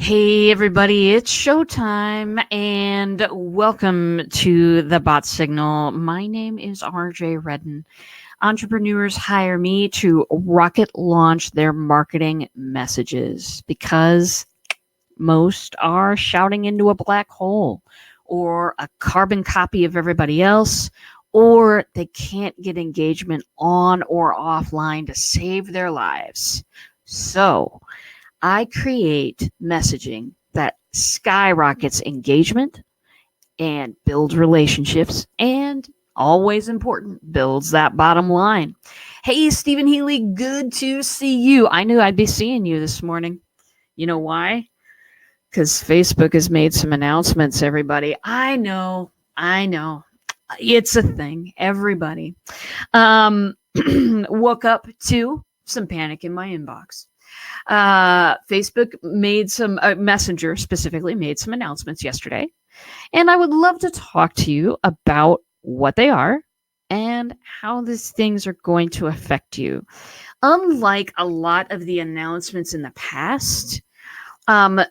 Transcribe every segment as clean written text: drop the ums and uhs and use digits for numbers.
Hey everybody, it's showtime and welcome to the Bot Signal. My name is RJ Redden. Entrepreneurs hire me to rocket launch their marketing messages because most are shouting into a black hole or a carbon copy of everybody else, or they can't get engagement on or offline to save their lives. So, I create messaging that skyrockets engagement and builds relationships and always important, builds that bottom line. Hey, Stephen Healy, good to see you. I knew I'd be seeing you this morning. You know why? Because Facebook has made some announcements, everybody. I know. It's a thing, everybody. Woke up to some panic in my inbox. Facebook made some, Messenger specifically made some announcements yesterday. And I would love to talk to you about what they are and how these things are going to affect you. Unlike a lot of the announcements in the past,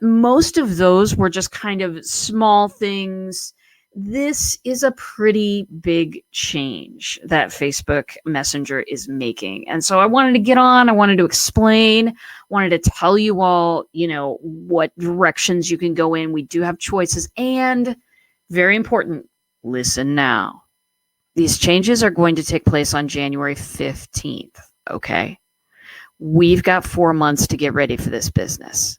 most of those were just kind of small things. This is a pretty big change that Facebook Messenger is making. And so I wanted to get on, I wanted to explain, wanted to tell you all, what directions you can go in. We do have choices. And very important, listen now. These changes are going to take place on January 15th. Okay. We've got 4 months to get ready for this business.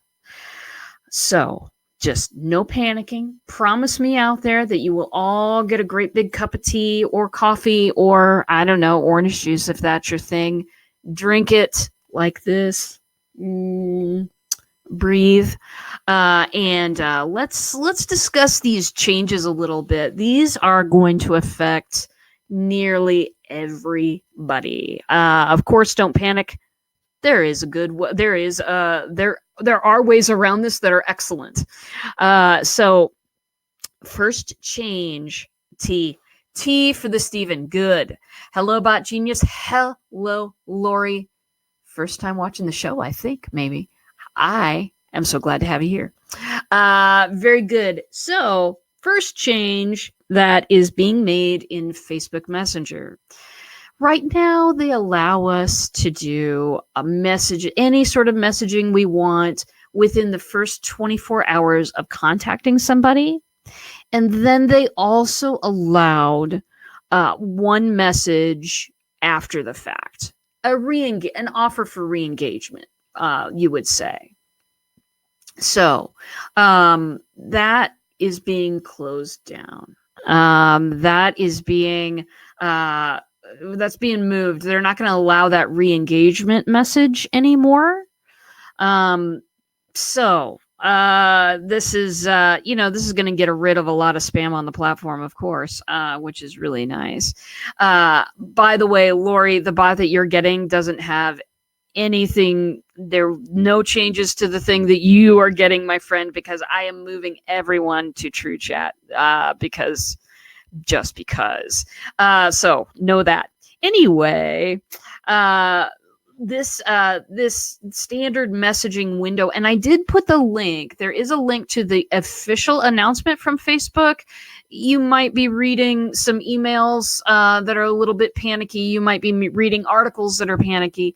So just no panicking. Promise me out there that you will all get a great big cup of tea or coffee or, I don't know, orange juice if that's your thing. Drink it like this. Breathe. And let's discuss these changes a little bit. These are going to affect nearly everybody. Of course, don't panic. There are ways around this that are excellent. So first change, T for the Stephen. Good. Hello, Bot Genius. Hello, Lori. First time watching the show, I think, maybe. I am so glad to have you here. Very good. So first change that is being made in Facebook Messenger. Right now, they allow us to do a message, any sort of messaging we want within the first 24 hours of contacting somebody. And then they also allowed one message after the fact, an offer for re-engagement, you would say. So that is being closed down. That's being moved. They're not going to allow that re-engagement message anymore. So this is going to get rid of a lot of spam on the platform, of course, which is really nice. By the way, Lori, the bot that you're getting doesn't have anything. There are no changes to the thing that you are getting, my friend, because I am moving everyone to True Chat because. So know that. Anyway, this standard messaging window, and I did put the link. There is a link to the official announcement from Facebook. You might be reading some emails that are a little bit panicky. You might be reading articles that are panicky.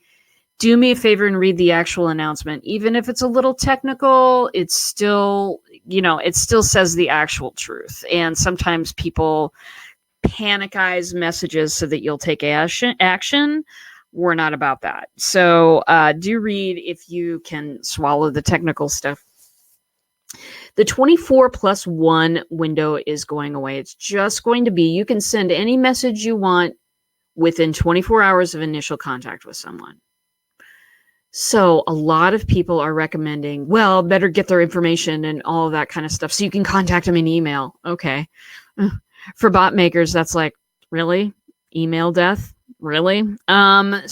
Do me a favor and read the actual announcement. Even if it's a little technical, it's still, it still says the actual truth. And sometimes people panicize messages so that you'll take action. We're not about that. So do read if you can swallow the technical stuff. The 24+1 window is going away. It's just going to be, you can send any message you want within 24 hours of initial contact with someone. So a lot of people are recommending, well, better get their information and all of that kind of stuff so you can contact them in email. Okay. For bot makers, that's like, really? Email death? Really? Not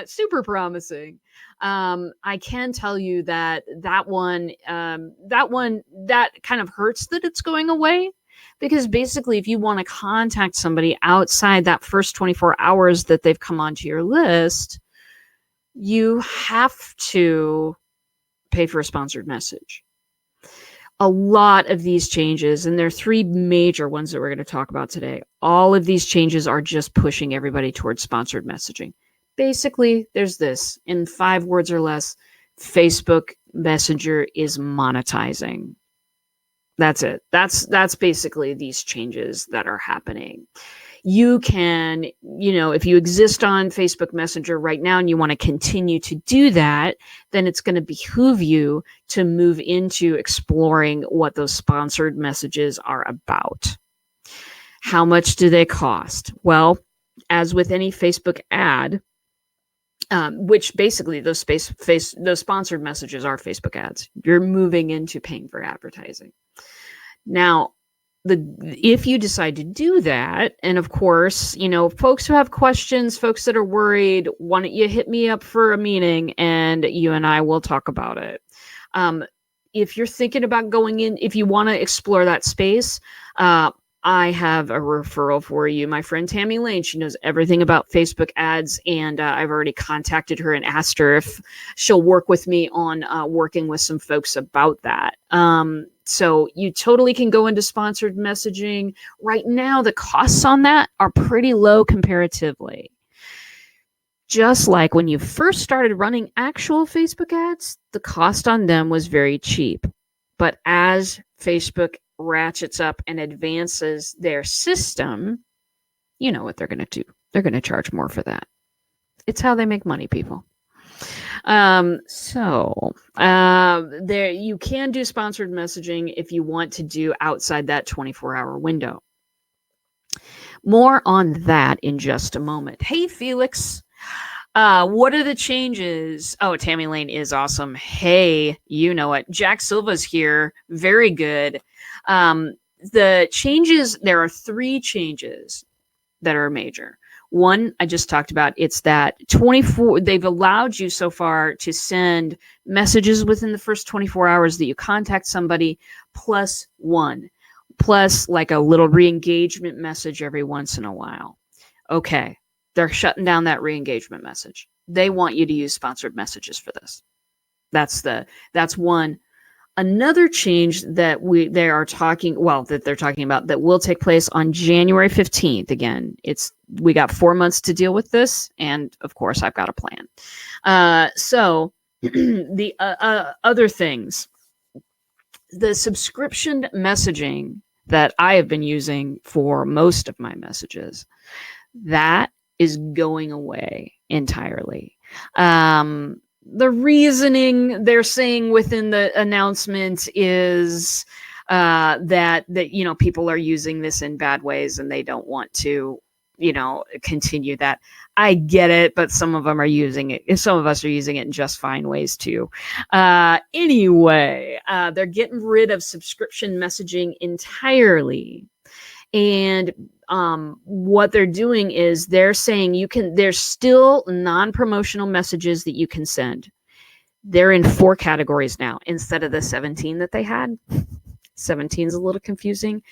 super promising. I can tell you that one kind of hurts that it's going away, because basically if you want to contact somebody outside that first 24 hours that they've come onto your list, you have to pay for a sponsored message. A lot of these changes, and there are three major ones that we're going to talk about today. All of these changes are just pushing everybody towards sponsored messaging. Basically, there's this, in 5 words or less, Facebook Messenger is monetizing. That's it. That's basically these changes that are happening. You can, if you exist on Facebook Messenger right now and you want to continue to do that, then it's going to behoove you to move into exploring what those sponsored messages are about. How much do they cost? Well, as with any Facebook ad, which basically those sponsored messages are Facebook ads, you're moving into paying for advertising. Now, if you decide to do that, and of course, folks who have questions, folks that are worried, why don't you hit me up for a meeting and you and I will talk about it. If you're thinking about going in, if you want to explore that space, I have a referral for you. My friend Tammy Lane, she knows everything about Facebook ads, and I've already contacted her and asked her if she'll work with me on working with some folks about that. So you totally can go into sponsored messaging. Right now, the costs on that are pretty low comparatively. Just like when you first started running actual Facebook ads, the cost on them was very cheap. But as Facebook ratchets up and advances their system, you know what they're going to do. They're going to charge more for that. It's how they make money, people. There you can do sponsored messaging if you want to do outside that 24-hour window. More on that in just a moment. Hey, Felix. What are the changes? Oh, Tammy Lane is awesome. Hey, you know it. Jack Silva's here. Very good. The changes, there are 3 changes that are major. One, I just talked about, it's that 24, they've allowed you so far to send messages within the first 24 hours that you contact somebody, plus like a little re-engagement message every once in a while. Okay. They're shutting down that re-engagement message. They want you to use sponsored messages for this. That's one. Another change that they're talking about that will take place on January 15th. Again, we got 4 months to deal with this, and of course, I've got a plan. So the other things, the subscription messaging that I have been using for most of my messages, that is going away entirely. The reasoning they're saying within the announcement is that people are using this in bad ways and they don't want to, continue that. I get it, but some of them are using it. Some of us are using it in just fine ways too. Anyway, they're getting rid of subscription messaging entirely. And what they're doing is they're saying there's still non-promotional messages that you can send. They're in 4 categories now instead of the 17 that they had. 17 is a little confusing.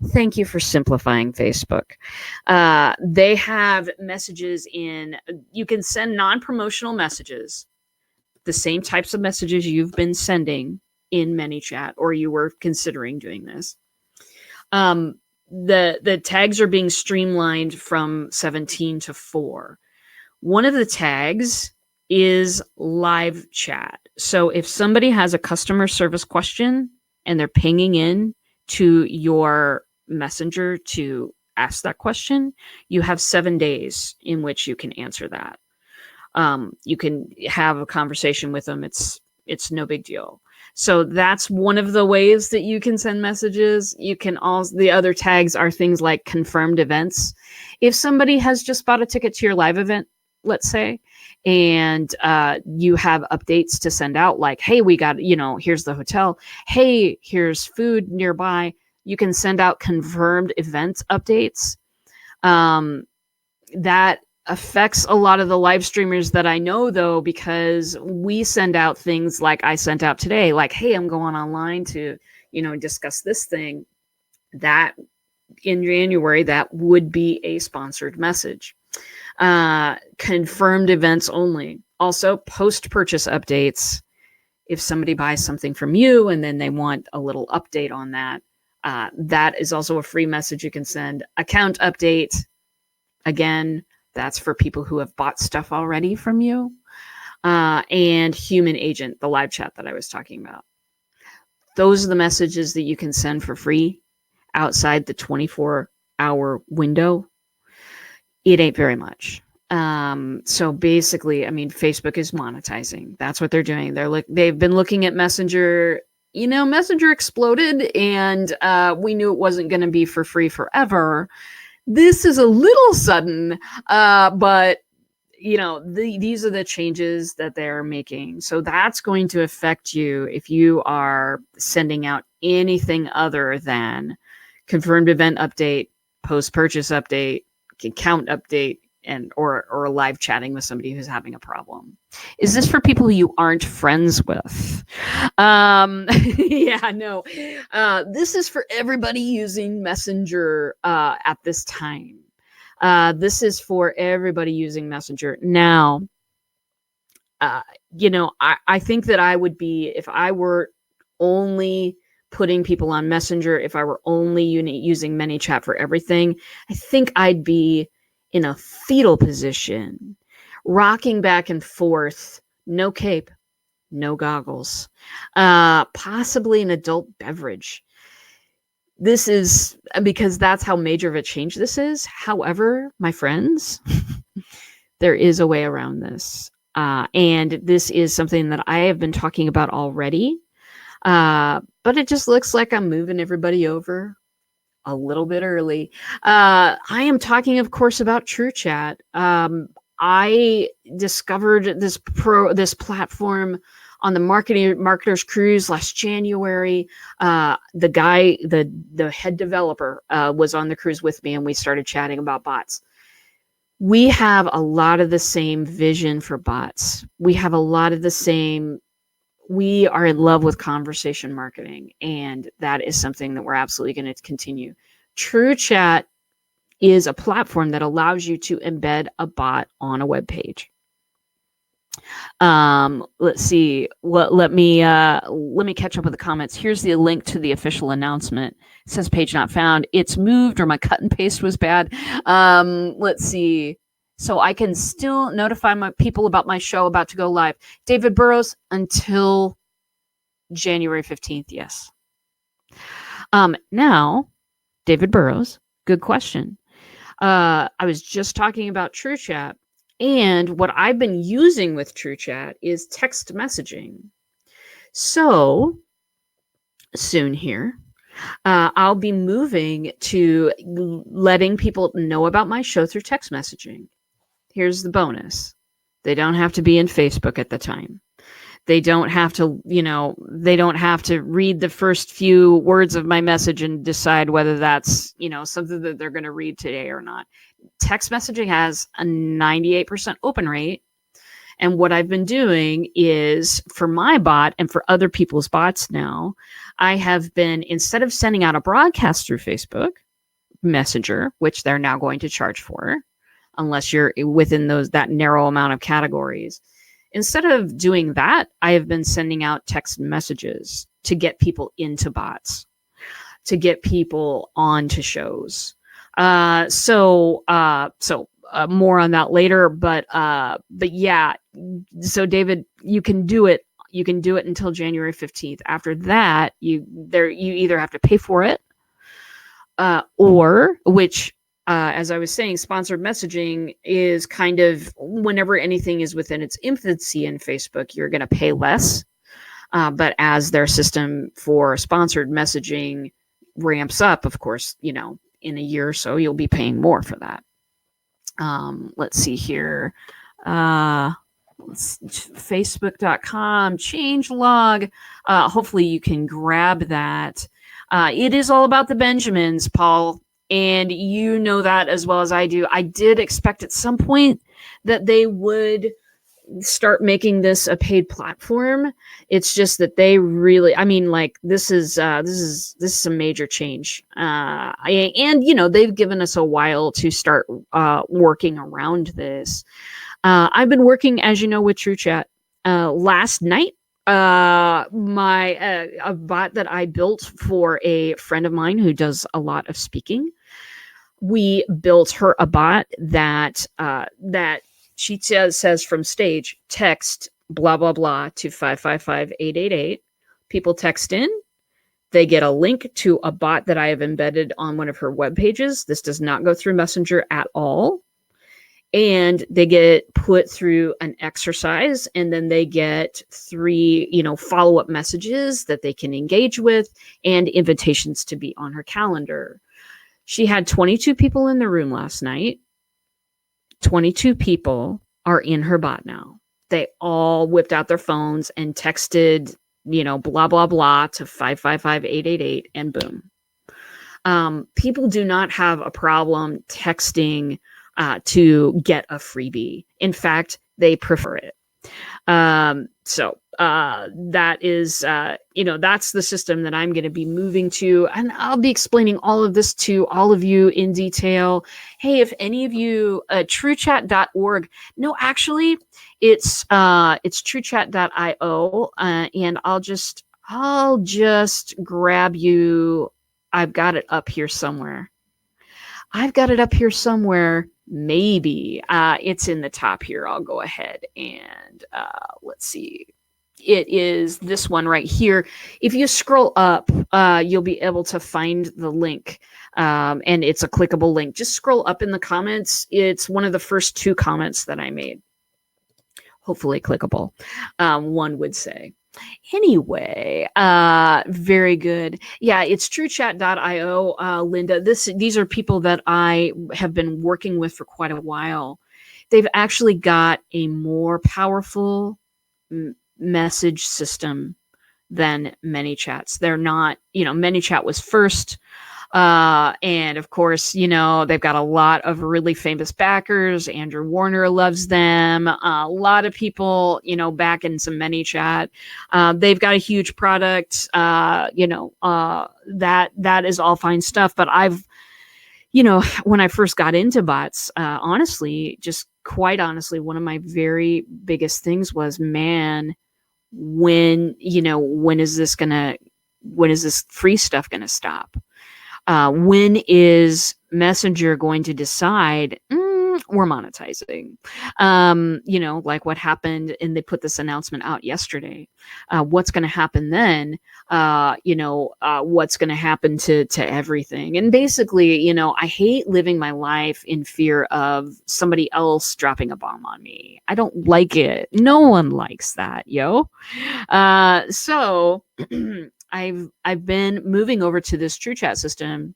Thank you for simplifying Facebook. They have messages you can send non-promotional messages, the same types of messages you've been sending in ManyChat, or you were considering doing this. The tags are being streamlined from 17 to 4. One of the tags is live chat. So if somebody has a customer service question and they're pinging in to your messenger to ask that question, you have 7 days in which you can answer that. You can have a conversation with them. It's no big deal. So that's one of the ways that you can send messages. You can also, the other tags are things like confirmed events. If somebody has just bought a ticket to your live event, let's say, and you have updates to send out, like, hey, we got, here's the hotel. Hey, here's food nearby. You can send out confirmed event updates. That affects a lot of the live streamers that I know, though, because we send out things like I sent out today, like, hey, I'm going online to, discuss this thing. That in January, that would be a sponsored message. Confirmed events only. Also, post-purchase updates. if somebody buys something from you and then they want a little update on that, that is also a free message you can send. Account update, again, that's for people who have bought stuff already from you. And human agent, the live chat that I was talking about. Those are the messages that you can send for free outside the 24-hour window. It ain't very much. So basically, I mean, Facebook is monetizing. That's what they're doing. They've been looking at Messenger. You know, Messenger exploded, and we knew it wasn't going to be for free forever. This is a little sudden, but you know, these are the changes that they're making. So that's going to affect you if you are sending out anything other than confirmed event update, post-purchase update, account update, and or live chatting with somebody who's having a problem. Is this for people you aren't friends with? Yeah, no. This is for everybody using Messenger at this time. This is for everybody using Messenger. Now, you know, I think that I would be, if I were only putting people on Messenger, if I were only using ManyChat for everything, I think I'd be in a fetal position, rocking back and forth, no cape, no goggles, possibly an adult beverage. This is because that's how major of a change this is. However, my friends, there is a way around this. And this is something that I have been talking about already. But it just looks like I'm moving everybody over a little bit early. I am talking, of course, about TrueChat. I discovered this platform on the Marketers Cruise last January. The head developer was on the cruise with me, and we started chatting about bots. We have a lot of the same vision for bots. We have a lot of the same. We are in love with conversation marketing, and that is something that we're absolutely going to continue. TrueChat is a platform that allows you to embed a bot on a web page. Let's see. Let me catch up with the comments. Here's the link to the official announcement. It says page not found. It's moved, or my cut and paste was bad. Let's see. So I can still notify my people about my show about to go live. David Burrows, until January 15th. Yes. Now, David Burrows, good question. I was just talking about TrueChat, and what I've been using with TrueChat is text messaging. So soon here, I'll be moving to letting people know about my show through text messaging. Here's the bonus. They don't have to be in Facebook at the time. They don't have to, they don't have to read the first few words of my message and decide whether that's, something that they're going to read today or not. Text messaging has a 98% open rate. And what I've been doing is, for my bot and for other people's bots now, I have been, instead of sending out a broadcast through Facebook Messenger, which they're now going to charge for, unless you're within that narrow amount of categories. Instead of doing that, I have been sending out text messages to get people into bots, to get people onto shows. So more on that later, but yeah. So David, you can do it. You can do it until January 15th. After that, you either have to pay for it, or which, as I was saying, sponsored messaging is kind of, whenever anything is within its infancy in Facebook, you're going to pay less. But as their system for sponsored messaging ramps up, of course, in a year or so, you'll be paying more for that. Let's see here. Facebook.com changelog. Hopefully you can grab that. It is all about the Benjamins, Paul. And you know that as well as I do. I did expect at some point that they would start making this a paid platform. It's just that they really, this is a major change. And they've given us a while to start working around this. I've been working, as you know, with TrueChat. Last night, A bot that I built for a friend of mine who does a lot of speaking. We built her a bot that she says from stage, text blah blah blah to 555-888. People text in, they get a link to a bot that I have embedded on one of her web pages. This does not go through Messenger at all. And they get put through an exercise, and then they get 3, follow-up messages that they can engage with and invitations to be on her calendar. She had 22 people in the room last night. 22 people are in her bot now. They all whipped out their phones and texted, blah, blah, blah to 555-888, and boom. People do not have a problem texting to get a freebie. In fact, they prefer it. So that is, that's the system that I'm going to be moving to. And I'll be explaining all of this to all of you in detail. Hey, if any of you, truechat.org. No, actually it's truechat.io. And I'll just grab you. I've got it up here somewhere. Maybe it's in the top here. I'll go ahead and let's see. It is this one right here. If you scroll up, you'll be able to find the link, and it's a clickable link. Just scroll up in the comments. It's one of the first 2 comments that I made. Hopefully clickable, one would say. Anyway, very good. Yeah, it's truechat.io, Linda. These are people that I have been working with for quite a while. They've actually got a more powerful message system than ManyChat's. They're not, ManyChat was first. And of course, they've got a lot of really famous backers. Andrew Warner loves them. A lot of people, back in some ManyChat. They've got a huge product, that is all fine stuff. But when I first got into bots, quite honestly, one of my very biggest things was, man, when is this free stuff going to stop? When is Messenger going to decide we're monetizing? Like what happened, and they put this announcement out yesterday. What's going to happen then? What's going to happen to everything? And basically, I hate living my life in fear of somebody else dropping a bomb on me. I don't like it. No one likes that, yo. So I've been moving over to this TrueChat system.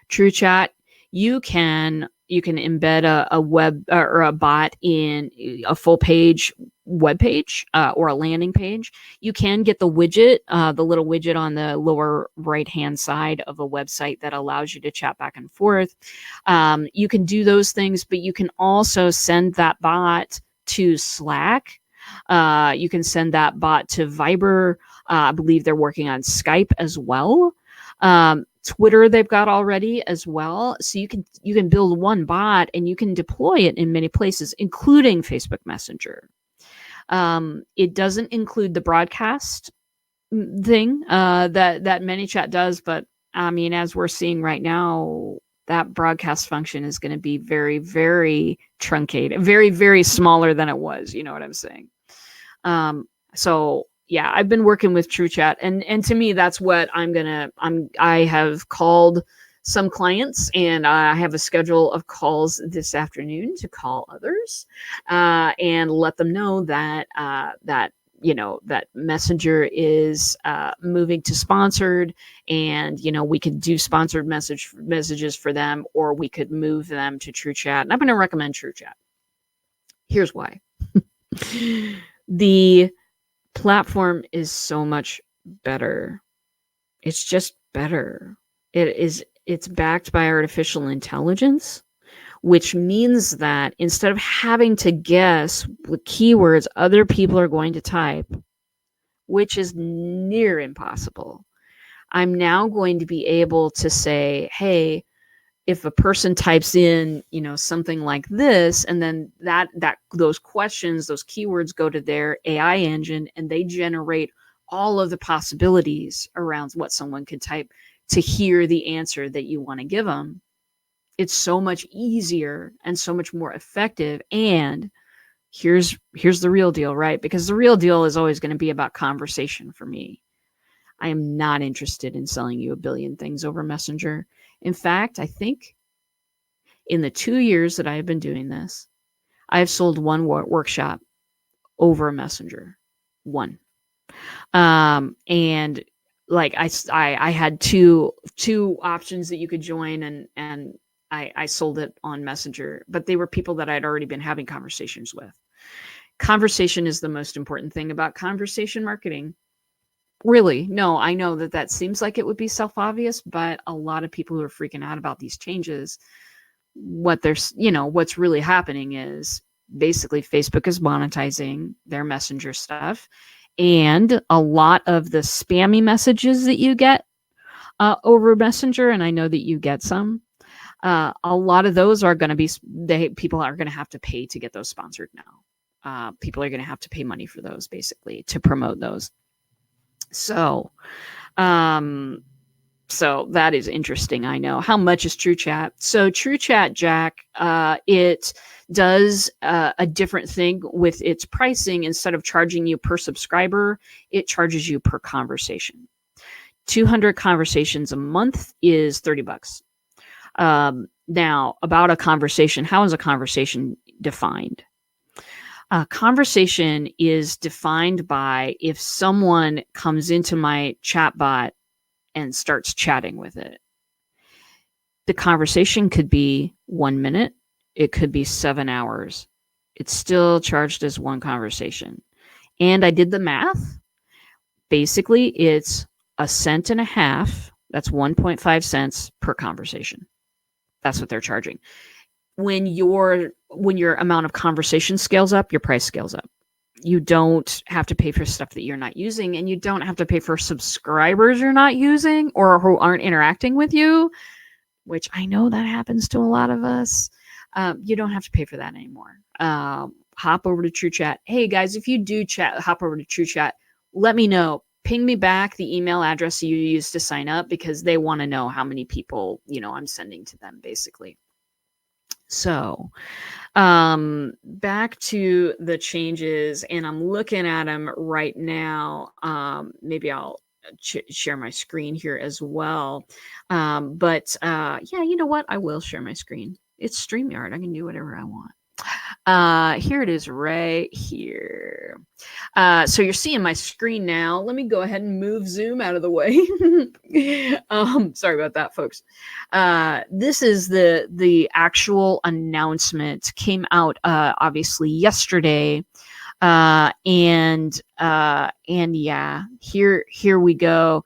TrueChat, you can embed a web or a bot in a full page web page or a landing page. You can get the widget, the little widget on the lower right hand side of a website that allows you to chat back and forth. You can do those things, but you can also send that bot to Slack. You can send that bot to Viber. I believe they're working on Skype as well. Twitter they've got already as well. So you can build one bot and you can deploy it in many places, including Facebook Messenger. It doesn't include the broadcast thing that ManyChat does, but I mean, as we're seeing right now, that broadcast function is going to be very, very truncated, very, very smaller than it was. You know what I'm saying? So yeah, I've been working with TrueChat, and to me, that's what I have called some clients, and I have a schedule of calls this afternoon to call others, and let them know that that Messenger is moving to sponsored, and we could do sponsored messages for them, or we could move them to TrueChat. And I'm going to recommend TrueChat. Here's why. The platform is so much better. It's just better. It's backed by artificial intelligence, which means that instead of having to guess what keywords other people are going to type, which is near impossible, I'm now going to be able to say, hey, if a person types in, something like this, and then those questions, those keywords go to their AI engine, and they generate all of the possibilities around what someone could type to hear the answer that you want to give them, it's so much easier and so much more effective. And here's the real deal, right? Because the real deal is always going to be about conversation for me. I am not interested in selling you a billion things over Messenger. In fact, I think in the 2 years that I have been doing this, I have sold one workshop over Messenger. One. And like I had two options that you could join, and I sold it on Messenger, but they were people that I'd already been having conversations with. Conversation is the most important thing about conversation marketing. Really, no, I know that seems like it would be self-obvious, but a lot of people who are freaking out about these changes, what's really happening is basically Facebook is monetizing their Messenger stuff, and a lot of the spammy messages that you get over Messenger, and I know that you get some, a lot of those are going to be, people are going to have to pay to get those sponsored now. People are going to have to pay money for those, basically, to promote those. So that is interesting. I know. How much is TrueChat? So TrueChat, Jack, it does a different thing with its pricing. Instead of charging you per subscriber, it charges you per conversation. 200 conversations a month is $30. Now, about a conversation, how is a conversation defined? A conversation is defined by if someone comes into my chatbot and starts chatting with it. The conversation could be 1 minute. It could be 7 hours. It's still charged as one conversation. And I did the math. Basically, it's $0.015. That's 1.5 cents per conversation. That's what they're charging. When your amount of conversation scales up, your price scales up. You don't have to pay for stuff that you're not using, and you don't have to pay for subscribers you're not using or who aren't interacting with you, which I know that happens to a lot of us. You don't have to pay for that anymore. Hop over to TrueChat. Hey guys, if you do hop over to TrueChat, let me know. Ping me back the email address you used to sign up, because they want to know how many people, I'm sending to them, basically. So, back to the changes, and I'm looking at them right now. Maybe I'll share my screen here as well. Yeah, you know what? I will share my screen. It's StreamYard. I can do whatever I want. Here it is right here. So you're seeing my screen now. Let me go ahead and move Zoom out of the way. Sorry about that, folks. This is the actual announcement. Came out obviously yesterday. And yeah, here we go.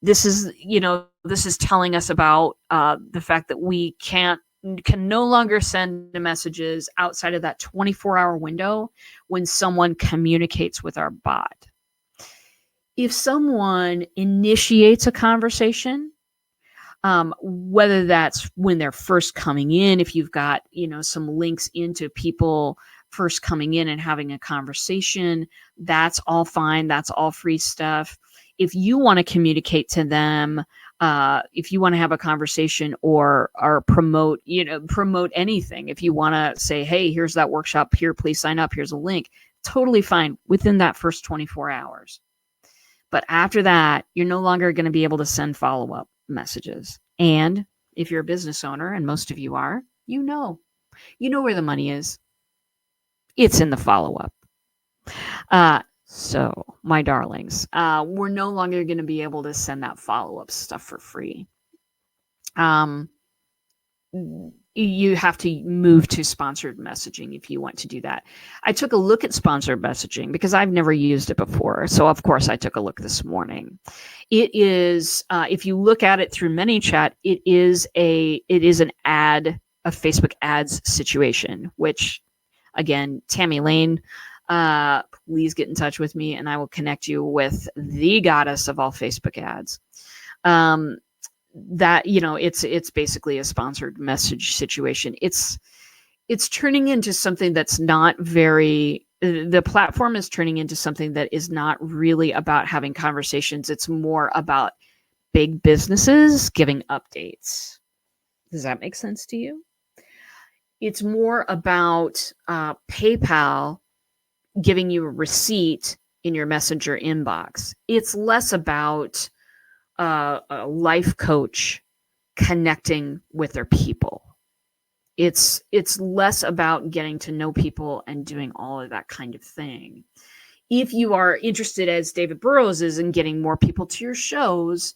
This is telling us about the fact that we can no longer send messages outside of that 24-hour window when someone communicates with our bot. If someone initiates a conversation, whether that's when they're first coming in, if you've got, some links into people first coming in and having a conversation, that's all fine. That's all free stuff. If you want to communicate to them, if you want to have a conversation or promote anything, if you want to say, hey, here's that workshop here, please sign up, here's a link, totally fine within that first 24 hours. But after that, you're no longer going to be able to send follow-up messages. And if you're a business owner, and most of you are, you know where the money is. It's in the follow-up. So, my darlings, we're no longer going to be able to send that follow-up stuff for free. You have to move to sponsored messaging if you want to do that. I took a look at sponsored messaging because I've never used it before. So, of course, I took a look this morning. It is, if you look at it through ManyChat, it is a Facebook ads situation, which, again, Tammy Lane, please get in touch with me and I will connect you with the goddess of all Facebook ads. that, it's basically a sponsored message situation. It's turning into something that's not very, the platform is turning into something that is not really about having conversations. It's more about big businesses giving updates. Does that make sense to you? It's more about PayPal giving you a receipt in your Messenger inbox. It's less about a life coach connecting with their people. It's less about getting to know people and doing all of that kind of thing. If you are interested, as David Burrows is, in getting more people to your shows,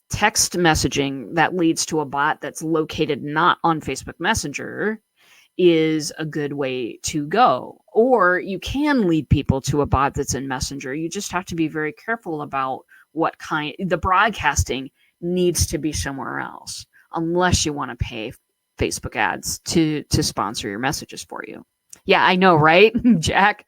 text messaging that leads to a bot that's located not on Facebook Messenger is a good way to go. Or you can lead people to a bot that's in Messenger. You just have to be very careful about what kind. The broadcasting needs to be somewhere else, unless you want to pay Facebook ads to sponsor your messages for you. Yeah, I know, right, Jack?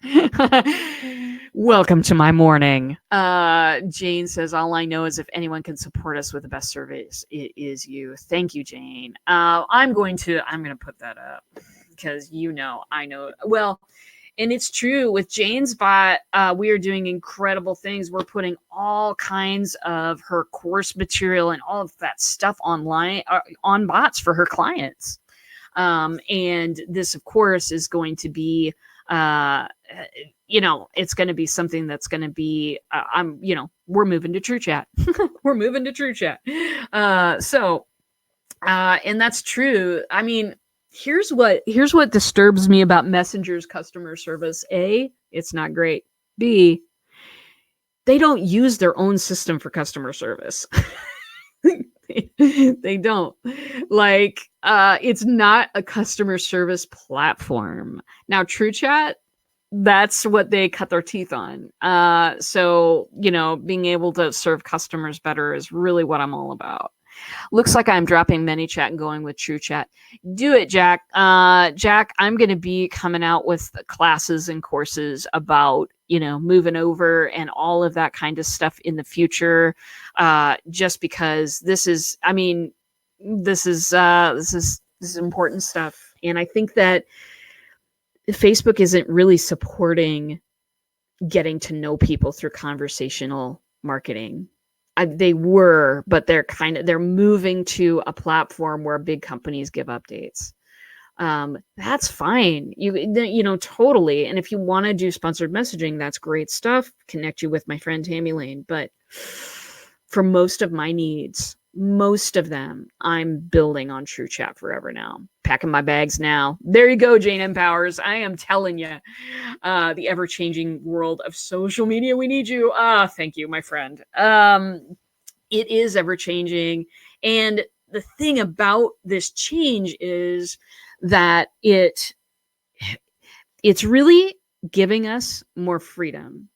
Welcome to my morning. Jane says, all I know is if anyone can support us with the best service, it is you. Thank you, Jane. I'm going to put that up because I know. Well, and it's true with Jane's bot. We are doing incredible things. We're putting all kinds of her course material and all of that stuff online on bots for her clients. And this, of course, is going to be, it's going to be something that's going to be, we're moving to TrueChat. We're moving to TrueChat. And that's true. I mean, here's what disturbs me about Messenger's customer service. A, it's not great. B, they don't use their own system for customer service. They don't. It's not a customer service platform. Now, TrueChat, that's what they cut their teeth on. So, being able to serve customers better is really what I'm all about. Looks like I'm dropping ManyChat and going with TrueChat. Do it, Jack. Jack, I'm going to be coming out with classes and courses about, moving over and all of that kind of stuff in the future. Just because this is important stuff. And I think that Facebook isn't really supporting getting to know people through conversational marketing. They were, but they're moving to a platform where big companies give updates. That's fine. Totally. And if you want to do sponsored messaging, that's great stuff. Connect you with my friend Tammy Lane. But for most of my needs, most of them, I'm building on TrueChat forever now. Packing my bags now. There you go, Jane Empowers. I am telling you, the ever-changing world of social media, we need you. Thank you, my friend. It is ever-changing. And the thing about this change is that it's really giving us more freedom.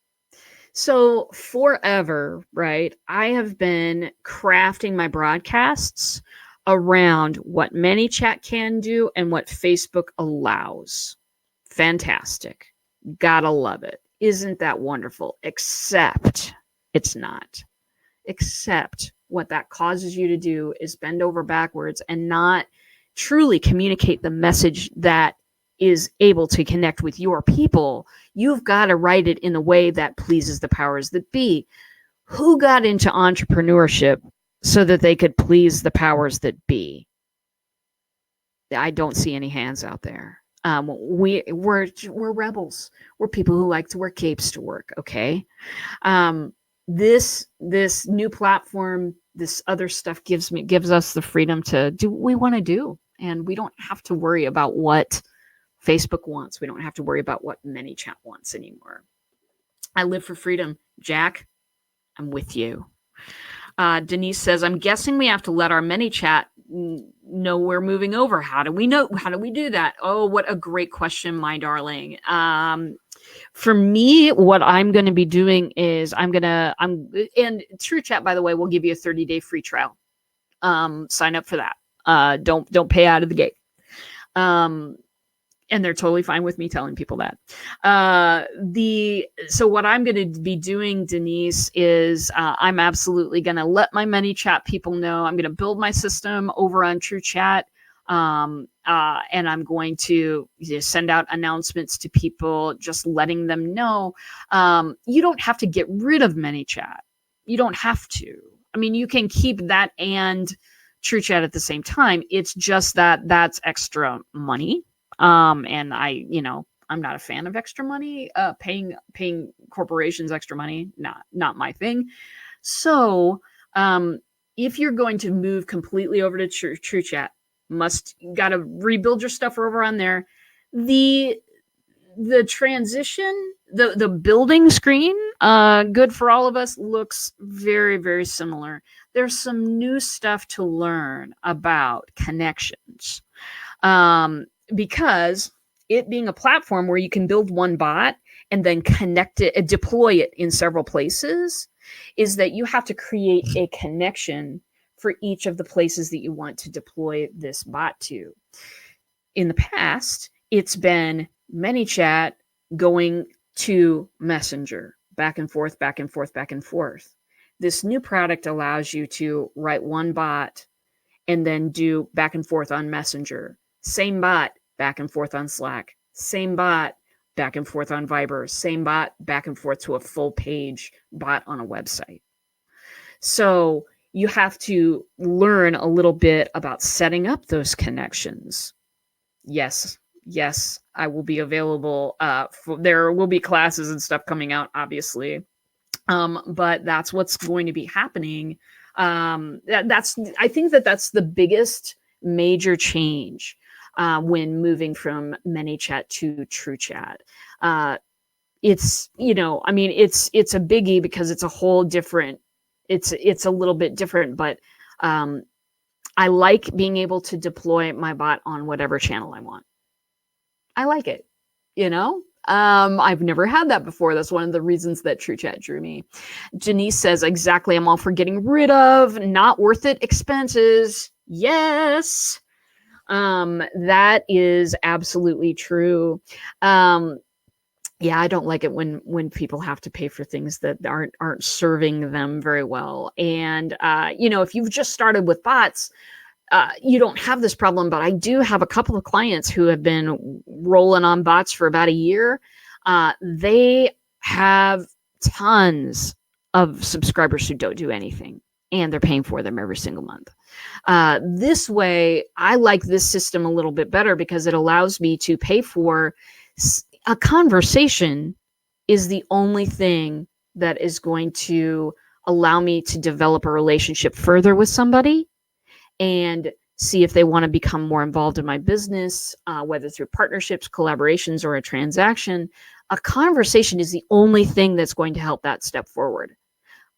So forever, right, I have been crafting my broadcasts around what ManyChat can do and what Facebook allows. Fantastic. Gotta love it. Isn't that wonderful? Except it's not. Except what that causes you to do is bend over backwards and not truly communicate the message that is able to connect with your people. You've got to write it in a way that pleases the powers that be. Who got into entrepreneurship so that they could please the powers that be? I don't see any hands out there. We're rebels. We're people who like to wear capes to work. Okay. This new platform, this other stuff gives us the freedom to do what we want to do, and we don't have to worry about what Facebook wants. We don't have to worry about what ManyChat wants anymore. I live for freedom. Jack, I'm with you. Denise says, I'm guessing we have to let our ManyChat know we're moving over. How do we know? How do we do that? Oh, what a great question, my darling. For me, what I'm going to be doing is and TrueChat, by the way, will give you a 30-day free trial. Sign up for that. Don't pay out of the gate. And they're totally fine with me telling people that. So what I'm going to be doing, Denise, is I'm absolutely going to let my ManyChat people know. I'm going to build my system over on TrueChat. And I'm going to send out announcements to people, just letting them know. You don't have to get rid of ManyChat. You don't have to. I mean, you can keep that and TrueChat at the same time. It's just that that's extra money. And I'm not a fan of extra money, paying corporations extra money, not my thing. So, if you're going to move completely over to TrueChat, got to rebuild your stuff over on there. The transition, the building screen, good for all of us, looks very, very similar. There's some new stuff to learn about connections. Because it being a platform where you can build one bot and then connect it and deploy it in several places, is that you have to create a connection for each of the places that you want to deploy this bot to. In the past, it's been ManyChat going to Messenger, back and forth, back and forth, back and forth. This new product allows you to write one bot and then do back and forth on Messenger. Same bot, back and forth on Slack. Same bot, back and forth on Viber. Same bot, back and forth to a full page bot on a website. So you have to learn a little bit about setting up those connections. Yes, I will be available. There will be classes and stuff coming out, obviously. But that's what's going to be happening. I think that's the biggest major change when moving from ManyChat to TrueChat. It's a biggie because it's a whole different. It's a little bit different, but I like being able to deploy my bot on whatever channel I want. I like it, I've never had that before. That's one of the reasons that TrueChat drew me. Janice says, exactly, I'm all for getting rid of not worth it expenses. Yes. That is absolutely true. Yeah, I don't like it when people have to pay for things that aren't serving them very well. And if you've just started with bots, you don't have this problem, but I do have a couple of clients who have been rolling on bots for about a year. They have tons of subscribers who don't do anything, and they're paying for them every single month. This way, I like this system a little bit better because it allows me to pay for a conversation. Is the only thing that is going to allow me to develop a relationship further with somebody and see if they want to become more involved in my business, whether through partnerships, collaborations, or a transaction. A conversation is the only thing that's going to help that step forward.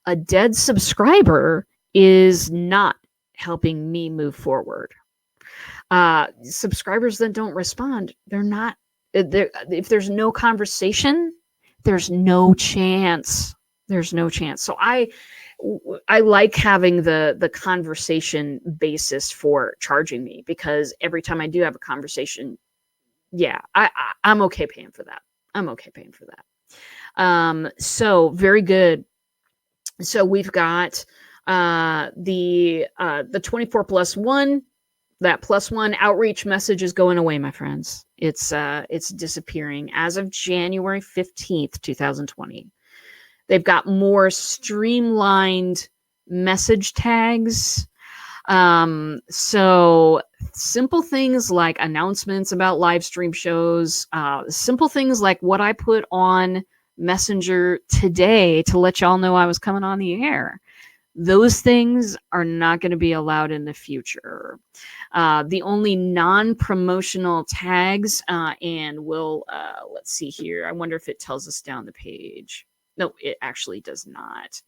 A dead subscriber is not helping me move forward. Subscribers that don't respond, if there's no conversation, there's no chance. So I like having the conversation basis for charging me, because every time I do have a conversation, I'm okay paying for that. So very good. So we've got the 24+1. That +1 outreach message is going away, my friends. It's disappearing as of January 15th, 2020. They've got more streamlined message tags. So simple things like announcements about live stream shows, simple things like what I put on Messenger today to let y'all know I was coming on the air. Those things are not going to be allowed in the future. The only non-promotional tags, and let's see here. I wonder if it tells us down the page. No, it actually does not.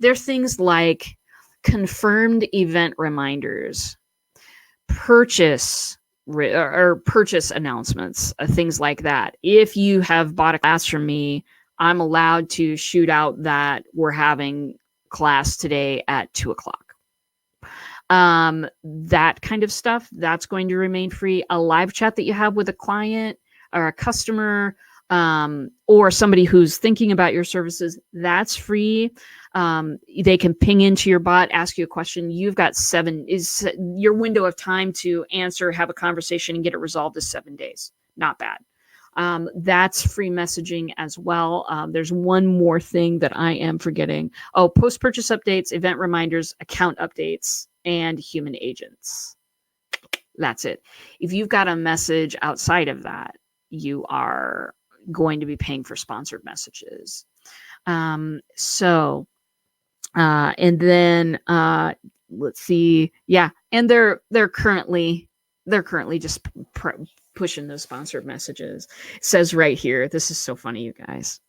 There are things like confirmed event reminders, purchase announcements, things like that. If you have bought a class from me, I'm allowed to shoot out that we're having class today at 2:00. That kind of stuff, that's going to remain free. A live chat that you have with a client or a customer, or somebody who's thinking about your services, that's free. They can ping into your bot, ask you a question. You've got your window of time to answer, have a conversation, and get it resolved is 7 days. Not bad. That's free messaging as well. There's one more thing that I am forgetting. Oh, post-purchase updates, event reminders, account updates, and human agents. That's it. If you've got a message outside of that, you are going to be paying for sponsored messages. And then let's see. Yeah, and they're currently just pushing those sponsored messages. It says right here, this is so funny, you guys.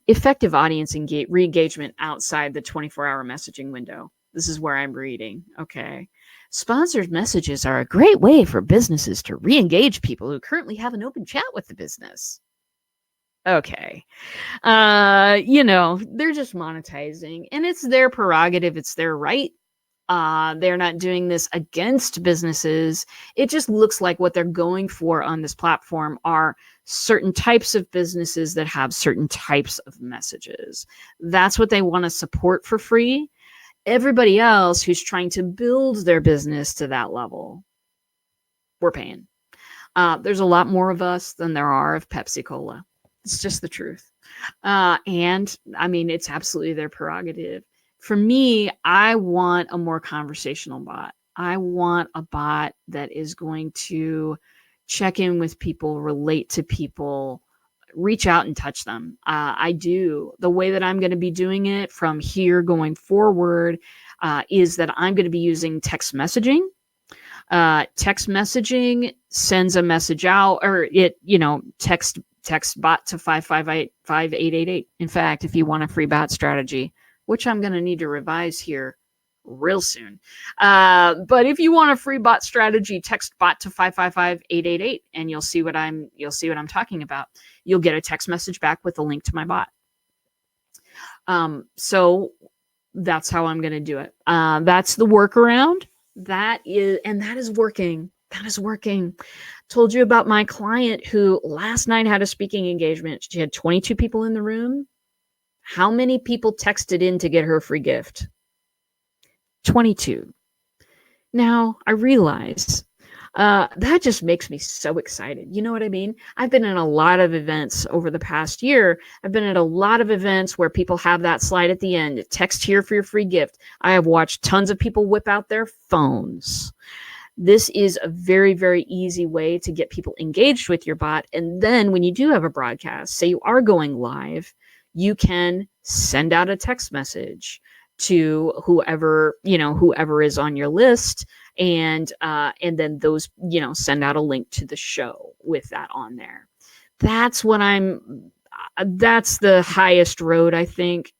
Effective audience re-engagement outside the 24-hour messaging window. This is where I'm reading. Okay. Sponsored messages are a great way for businesses to re-engage people who currently have an open chat with the business. Okay. They're just monetizing, and it's their prerogative. It's their right. They're not doing this against businesses. It just looks like what they're going for on this platform are certain types of businesses that have certain types of messages. That's what they want to support for free. Everybody else who's trying to build their business to that level, we're paying. There's a lot more of us than there are of Pepsi Cola. It's just the truth. And I mean, it's absolutely their prerogative. For me, I want a more conversational bot. I want a bot that is going to check in with people, relate to people, reach out and touch them. I do. The way that I'm going to be doing it from here going forward is that I'm going to be using text messaging. Text messaging sends a message out, or it, text bot to 558-5888. In fact, if you want a free bot strategy, which I'm going to need to revise here real soon. But if you want a free bot strategy, text bot to 555-888 and you'll see what I'm talking about. You'll get a text message back with a link to my bot. So that's how I'm going to do it. That's the workaround. That is working. That is working. Told you about my client who last night had a speaking engagement. She had 22 people in the room. How many people texted in to get her free gift? 22. Now, I realize that just makes me so excited. You know what I mean? I've been in a lot of events over the past year. I've been at a lot of events where people have that slide at the end, text here for your free gift. I have watched tons of people whip out their phones. This is a very, very easy way to get people engaged with your bot. And then when you do have a broadcast, say you are going live, you can send out a text message to whoever is on your list, and then those, send out a link to the show with that on there. That's the highest road, I think.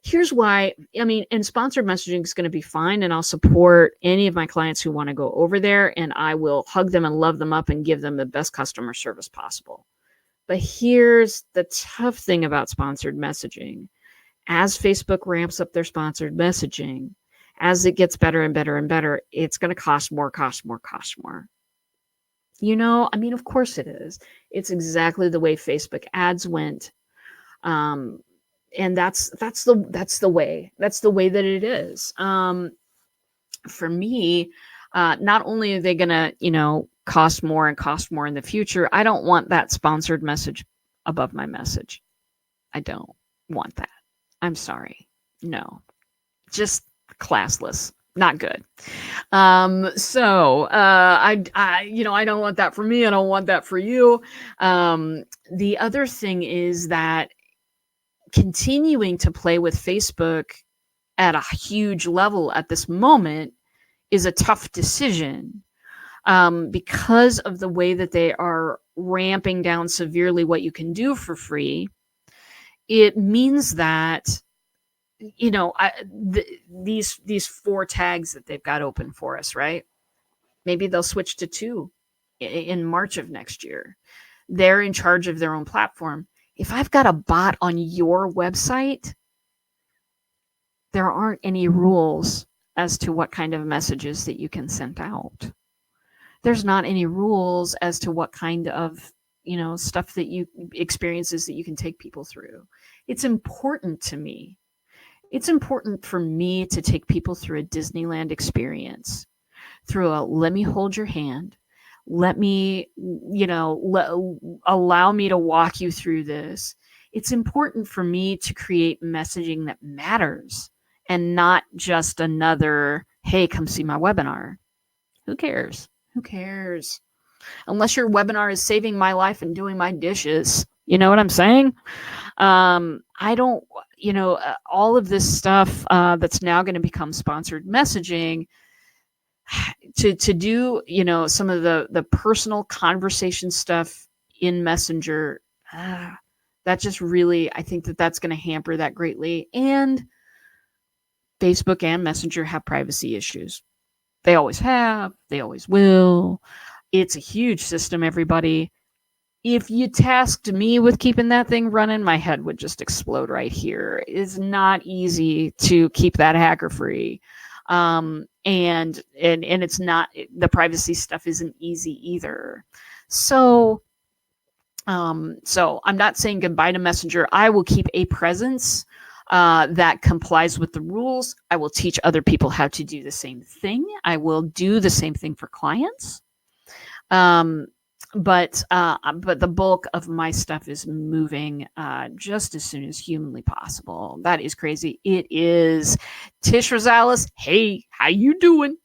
Here's why. And sponsored messaging is going to be fine, and I'll support any of my clients who want to go over there, and I will hug them and love them up and give them the best customer service possible. But here's the tough thing about sponsored messaging. As Facebook ramps up their sponsored messaging, as it gets better and better and better, it's going to cost more. Of course it is. It's exactly the way Facebook ads went. And that's the way that it is. For me, not only are they going to, cost more in the future, I don't want that sponsored message above my message. I don't want that. I'm sorry. No, just classless. Not good. I don't want that for me. I don't want that for you. The other thing is that continuing to play with Facebook at a huge level at this moment is a tough decision. Because of the way that they are ramping down severely what you can do for free, it means that, these 4 tags that they've got open for us, right? Maybe they'll switch to 2 in March of next year. They're in charge of their own platform. If I've got a bot on your website, there aren't any rules as to what kind of messages that you can send out. There's not any rules as to what kind of, stuff that you experiences that you can take people through. It's important to me. It's important for me to take people through a Disneyland experience, through a let me hold your hand. Let me, allow me to walk you through this. It's important for me to create messaging that matters and not just another, hey, come see my webinar. Who cares? Who cares? Unless your webinar is saving my life and doing my dishes. You know what I'm saying? I don't, all of this stuff that's now going to become sponsored messaging to do, some of the personal conversation stuff in Messenger. That just really, I think that's going to hamper that greatly. And Facebook and Messenger have privacy issues. They always have. They always will. It's a huge system, everybody. If you tasked me with keeping that thing running, my head would just explode right here. It's not easy to keep that hacker free. And it's not, the privacy stuff isn't easy either. So I'm not saying goodbye to Messenger. I will keep a presence that complies with the rules. I will teach other people how to do the same thing. I will do the same thing for clients. But the bulk of my stuff is moving just as soon as humanly possible. That is crazy. It is. Tish Rosales, hey, how you doing?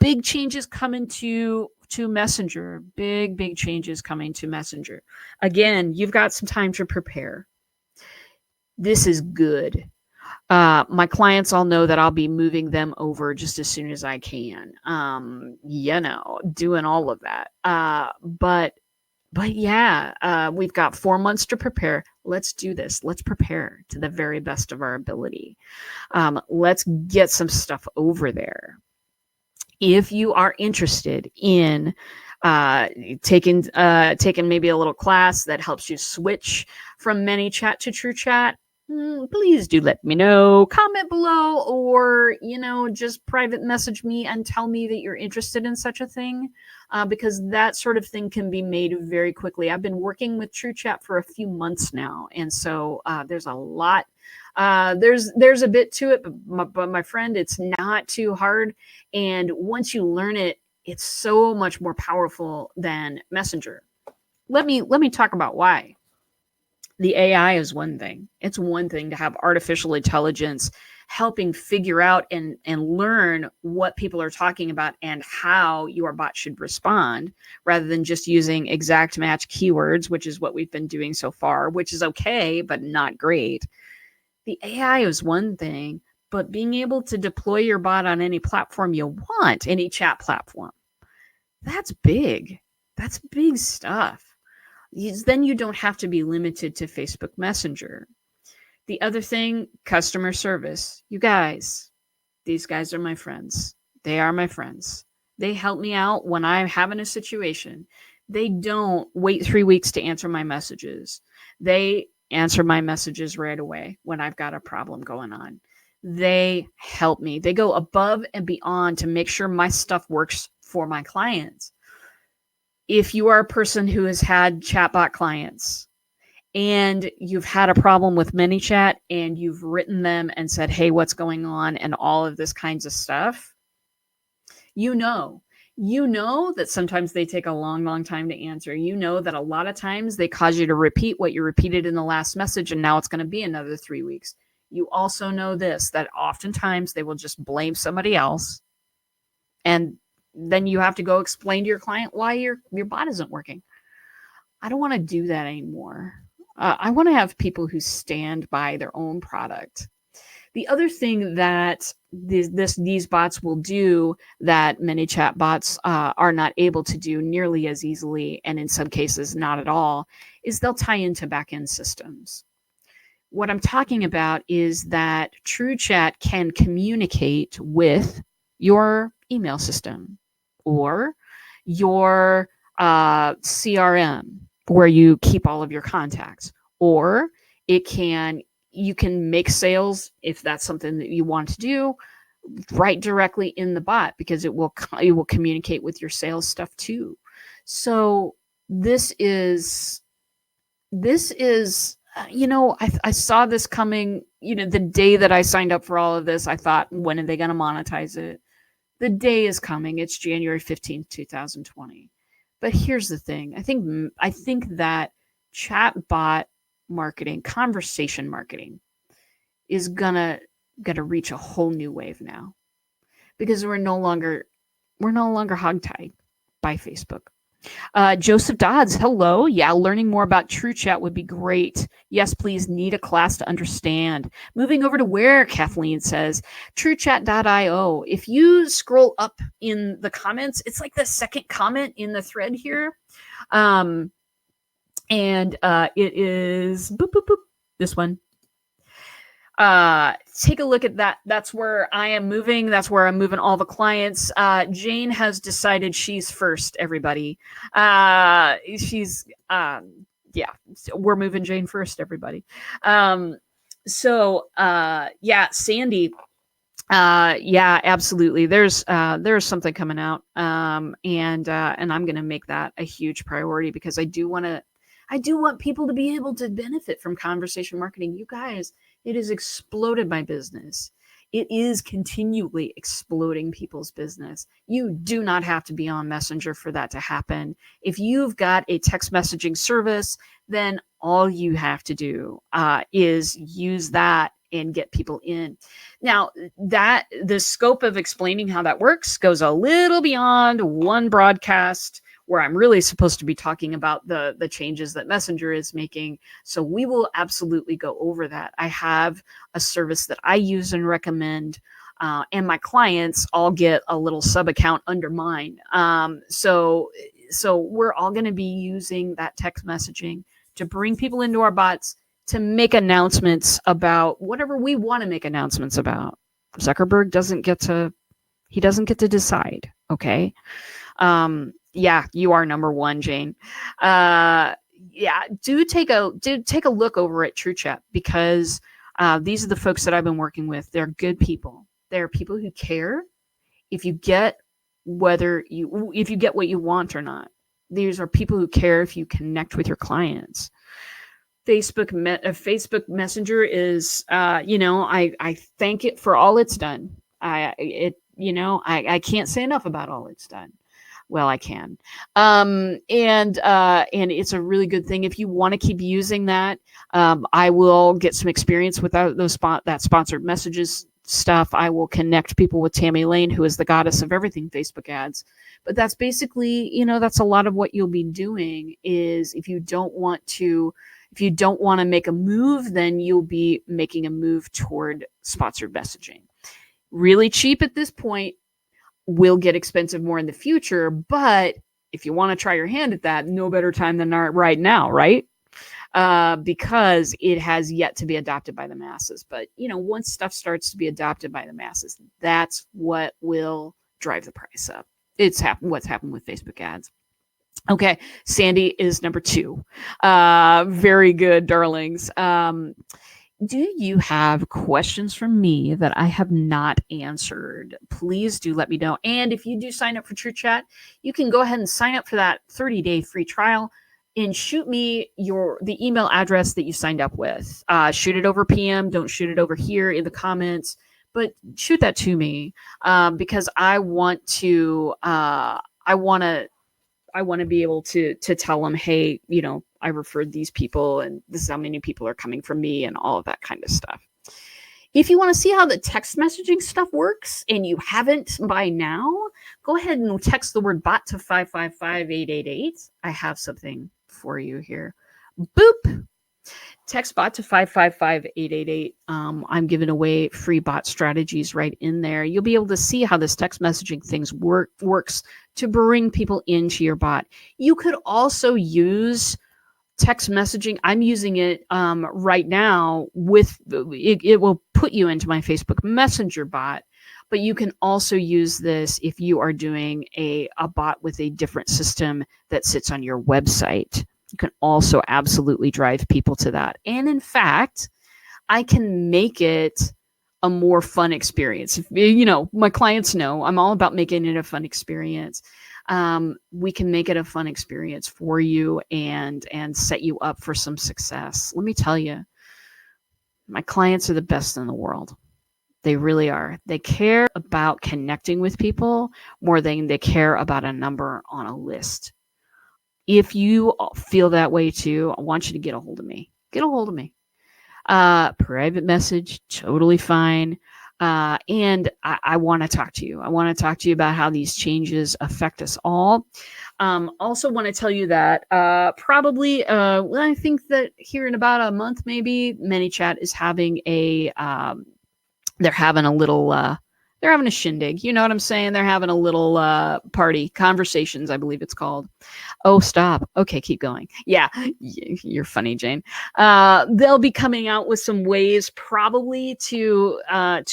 Big changes coming to Messenger. Big changes coming to Messenger. Again, you've got some time to prepare. This is good. My clients all know that I'll be moving them over just as soon as I can. Doing all of that. But yeah, we've got 4 months to prepare. Let's do this. Let's prepare to the very best of our ability. Let's get some stuff over there. If you are interested in taking maybe a little class that helps you switch from ManyChat to TrueChat, please do let me know. Comment below, or just private message me and tell me that you're interested in such a thing, because that sort of thing can be made very quickly. I've been working with TrueChat for a few months now, and so there's a lot. There's a bit to it, but my friend, it's not too hard. And once you learn it, it's so much more powerful than Messenger. Let me talk about why. The AI is one thing. It's one thing to have artificial intelligence helping figure out and learn what people are talking about and how your bot should respond, rather than just using exact match keywords, which is what we've been doing so far, which is okay, but not great. The AI is one thing, but being able to deploy your bot on any platform you want, any chat platform, that's big. That's big stuff. Then you don't have to be limited to Facebook Messenger. The other thing, customer service. You guys, these guys are my friends. They are my friends. They help me out when I'm having a situation. They don't wait 3 weeks to answer my messages. They answer my messages right away when I've got a problem going on. They help me. They go above and beyond to make sure my stuff works for my clients. If you are a person who has had chatbot clients and you've had a problem with ManyChat and you've written them and said, hey, what's going on, and all of this kinds of stuff, you know that sometimes they take a long time to answer. You know that a lot of times they cause you to repeat what you repeated in the last message, and now it's going to be another 3 weeks. You also know this, that oftentimes they will just blame somebody else, and then you have to go explain to your client why your bot isn't working. I don't want to do that anymore. I want to have people who stand by their own product. The other thing that these bots will do that many chat bots are not able to do nearly as easily, and in some cases not at all, is they'll tie into backend systems. What I'm talking about is that TrueChat can communicate with your email system or your CRM, where you keep all of your contacts, or you can make sales if that's something that you want to do, right directly in the bot, because it will communicate with your sales stuff too. So this is I saw this coming. The day that I signed up for all of this, I thought, when are they going to monetize it? The day is coming. It's January 15th, 2020. But here's the thing. I think that chatbot marketing, conversation marketing, is gonna reach a whole new wave now, because we're no longer hogtied by Facebook. Joseph Dodds, hello. Yeah, learning more about TrueChat would be great. Yes, please. Need a class to understand. Moving over to where, Kathleen says, TrueChat.io. If you scroll up in the comments, it's like the second comment in the thread here. And it is boop, boop, boop, this one. Take a look at that. That's where I am moving. That's where I'm moving all the clients. Jane has decided she's first, everybody. She's yeah, we're moving Jane first, everybody. Yeah, Sandy. Yeah, absolutely. There's something coming out. And I'm going to make that a huge priority, because I do want people to be able to benefit from conversation marketing. You guys, it has exploded my business. It is continually exploding people's business. You do not have to be on Messenger for that to happen. If you've got a text messaging service, then all you have to do is use that and get people in. Now, that the scope of explaining how that works goes a little beyond one broadcast, where I'm really supposed to be talking about the changes that Messenger is making. So we will absolutely go over that. I have a service that I use and recommend, and my clients all get a little sub account under mine. So we're all going to be using that text messaging to bring people into our bots, to make announcements about whatever we want to make announcements about. Zuckerberg doesn't get to decide. Okay. Yeah, you are number one, Jane. Yeah, do take a look over at TrueChat, because these are the folks that I've been working with. They're good people. They're people who care if you get what you want or not. These are people who care if you connect with your clients. Facebook Messenger is, I thank it for all it's done. I can't say enough about all it's done. Well, I can. And it's a really good thing. If you want to keep using that, I will get some experience with that sponsored messages stuff. I will connect people with Tammy Lane, who is the goddess of everything Facebook ads. But that's basically, that's a lot of what you'll be doing. Is if you don't want to make a move, then you'll be making a move toward sponsored messaging. Really cheap at this point, will get expensive more in the future. But if you want to try your hand at that, no better time than right now, right? Because it has yet to be adopted by the masses. But, once stuff starts to be adopted by the masses, that's what will drive the price up. It's what's happened with Facebook ads. Okay, Sandy is number 2. Very good, darlings. Do you have questions from me that I have not answered? Please do let me know. And if you do sign up for TrueChat, you can go ahead and sign up for that 30-day free trial and shoot me the email address that you signed up with. Shoot it over PM. Don't shoot it over here in the comments, but shoot that to me, because I want to be able to tell them, hey, I referred these people, and this is how many people are coming from me, and all of that kind of stuff. If you want to see how the text messaging stuff works, and you haven't by now, go ahead and text the word bot to 555-888. I have something for you here. Boop. Text bot to 555-888. I'm giving away free bot strategies right in there. You'll be able to see how this text messaging things works to bring people into your bot. You could also use text messaging. I'm using it right now with it will put you into my Facebook Messenger bot, but you can also use this if you are doing a bot with a different system that sits on your website. You can also absolutely drive people to that. And in fact, I can make it a more fun experience. You know, my clients know I'm all about making it a fun experience. We can make it a fun experience for you and set you up for some success. Let me tell you, my clients are the best in the world. They really are. They care about connecting with people more than they care about a number on a list. If you feel that way too, I want you to get a hold of me. Get a hold of me. Private message, totally fine. And I want to talk to you. I want to talk to you about how these changes affect us all. Also want to tell you that probably, I think that here in about a month, maybe, ManyChat is having they're having a little, they're having a shindig. You know what I'm saying? They're having a little party, conversations, I believe it's called. Oh, stop. Okay, keep going. Yeah, you're funny, Jane. They'll be coming out with some ways probably to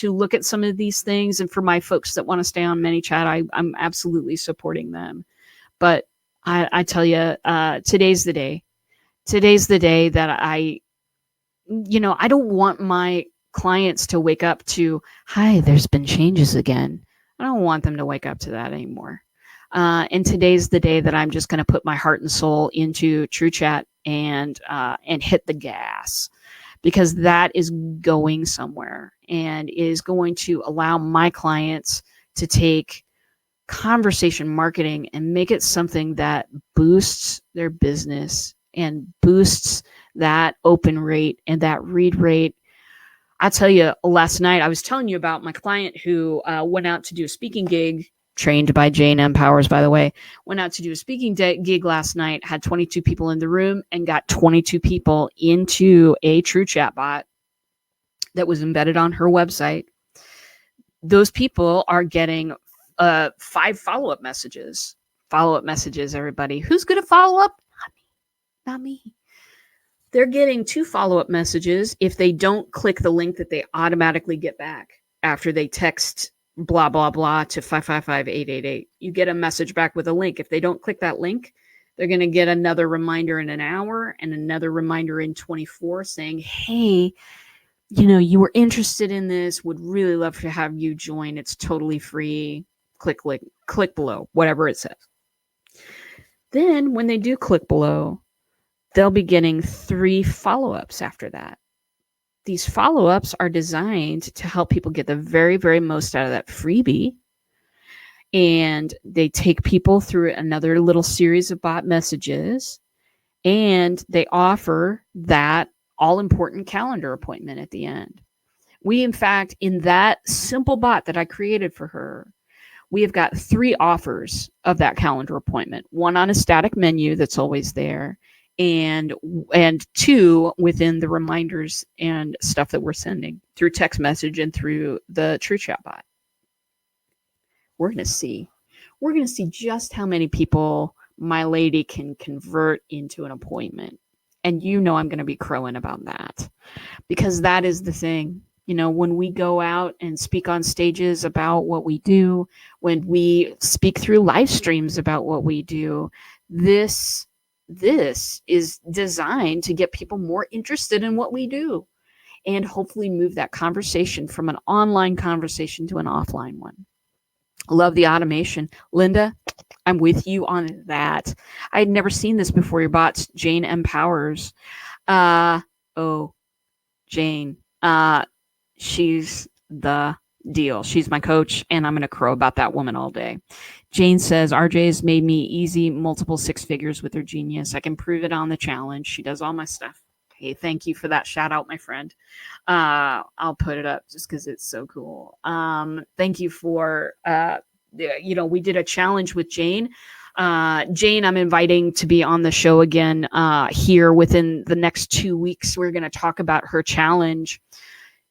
look at some of these things. And for my folks that want to stay on ManyChat, I'm absolutely supporting them. But I tell you, today's the day. Today's the day that I don't want my clients to wake up to, hi, there's been changes again. I don't want them to wake up to that anymore. And today's the day that I'm just going to put my heart and soul into TrueChat and hit the gas, because that is going somewhere and is going to allow my clients to take conversation marketing and make it something that boosts their business and boosts that open rate and that read rate. I tell you, last night I was telling you about my client who went out to do a speaking gig, trained by Jane M. Powers, by the way, went out to do a speaking gig last night, had 22 people in the room, and got 22 people into a TrueChat bot that was embedded on her website. Those people are getting 5 follow-up messages. Follow-up messages, everybody. Who's going to follow up? Not me. They're getting 2 follow-up messages if they don't click the link that they automatically get back after they text blah, blah, blah to 555-888. You get a message back with a link. If they don't click that link, they're going to get another reminder in an hour and another reminder in 24 saying, hey, you were interested in this, would really love to have you join. It's totally free. Click below, whatever it says. Then when they do click below, they'll be getting 3 follow-ups after that. These follow-ups are designed to help people get the very, very most out of that freebie. And they take people through another little series of bot messages, and they offer that all-important calendar appointment at the end. We, in fact, in that simple bot that I created for her, we have got 3 offers of that calendar appointment. 1 on a static menu that's always there, and 2 within the reminders and stuff that we're sending through text message and through the TrueChat bot. We're going to see just how many people my lady can convert into an appointment. And I'm going to be crowing about that, because that is the thing. When we go out and speak on stages about what we do, when we speak through live streams about what we do, this is designed to get people more interested in what we do and hopefully move that conversation from an online conversation to an offline one. Love the automation. Linda, I'm with you on that. I had never seen this before. Your bots, Jane M. Powers. Jane. She's the deal. She's my coach, and I'm going to crow about that woman all day. Jane says, RJ's made me easy multiple 6 figures with her genius. I can prove it on the challenge. She does all my stuff. Hey, thank you for that shout out, my friend. I'll put it up just because it's so cool. Thank you for, we did a challenge with Jane. Jane, I'm inviting to be on the show again here within the next 2 weeks. We're going to talk about her challenge.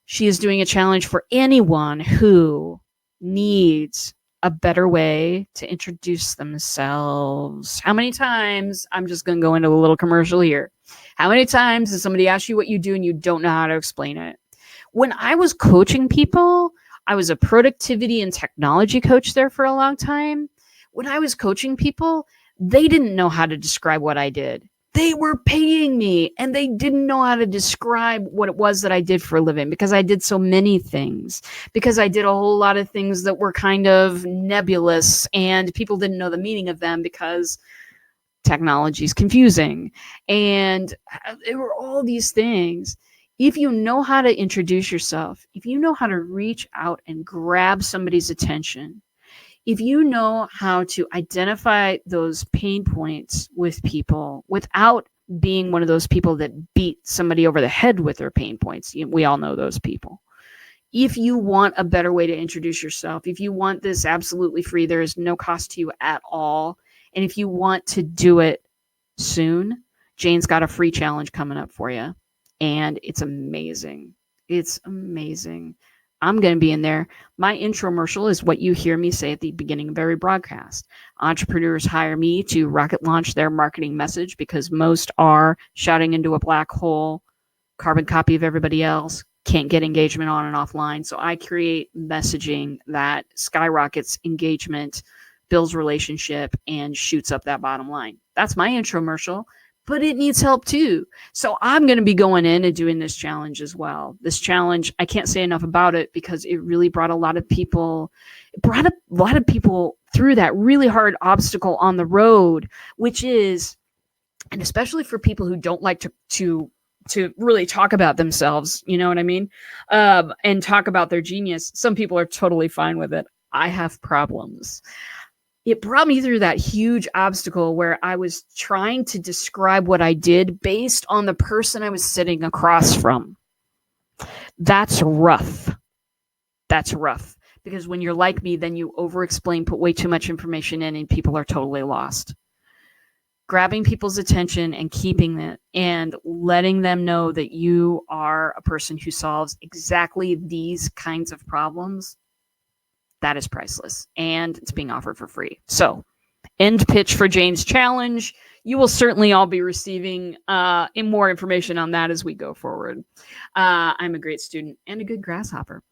She is doing a challenge for anyone who needs a better way to introduce themselves. How many times, I'm just going to go into a little commercial here. How many times does somebody ask you what you do and you don't know how to explain it? When I was coaching people, I was a productivity and technology coach there for a long time. When I was coaching people, they didn't know how to describe what I did. They were paying me and they didn't know how to describe what it was that I did for a living, because I did so many things, because I did a whole lot of things that were kind of nebulous and people didn't know the meaning of them because technology is confusing. And there were all these things. If you know how to introduce yourself, if you know how to reach out and grab somebody's attention, if you know how to identify those pain points with people without being one of those people that beat somebody over the head with their pain points, we all know those people. If you want a better way to introduce yourself, if you want this absolutely free, there is no cost to you at all. And if you want to do it soon, Jane's got a free challenge coming up for you. And it's amazing. It's amazing. I'm going to be in there. My intromercial is what you hear me say at the beginning of every broadcast. Entrepreneurs hire me to rocket launch their marketing message because most are shouting into a black hole, carbon copy of everybody else, can't get engagement on and offline. So I create messaging that skyrockets engagement, builds relationship, and shoots up that bottom line. That's my intromercial, but it needs help too. So I'm going to be going in and doing this challenge as well. This challenge, I can't say enough about it because it really brought a lot of people through that really hard obstacle on the road, which is, and especially for people who don't like to really talk about themselves, you know what I mean? And talk about their genius. Some people are totally fine with it. I have problems. It brought me through that huge obstacle where I was trying to describe what I did based on the person I was sitting across from. That's rough. That's rough. Because when you're like me, then you over-explain, put way too much information in, and people are totally lost. Grabbing people's attention and keeping it and letting them know that you are a person who solves exactly these kinds of problems, that is priceless, and it's being offered for free. So, end pitch for Jane's challenge. You will certainly all be receiving more information on that as we go forward. I'm a great student and a good grasshopper.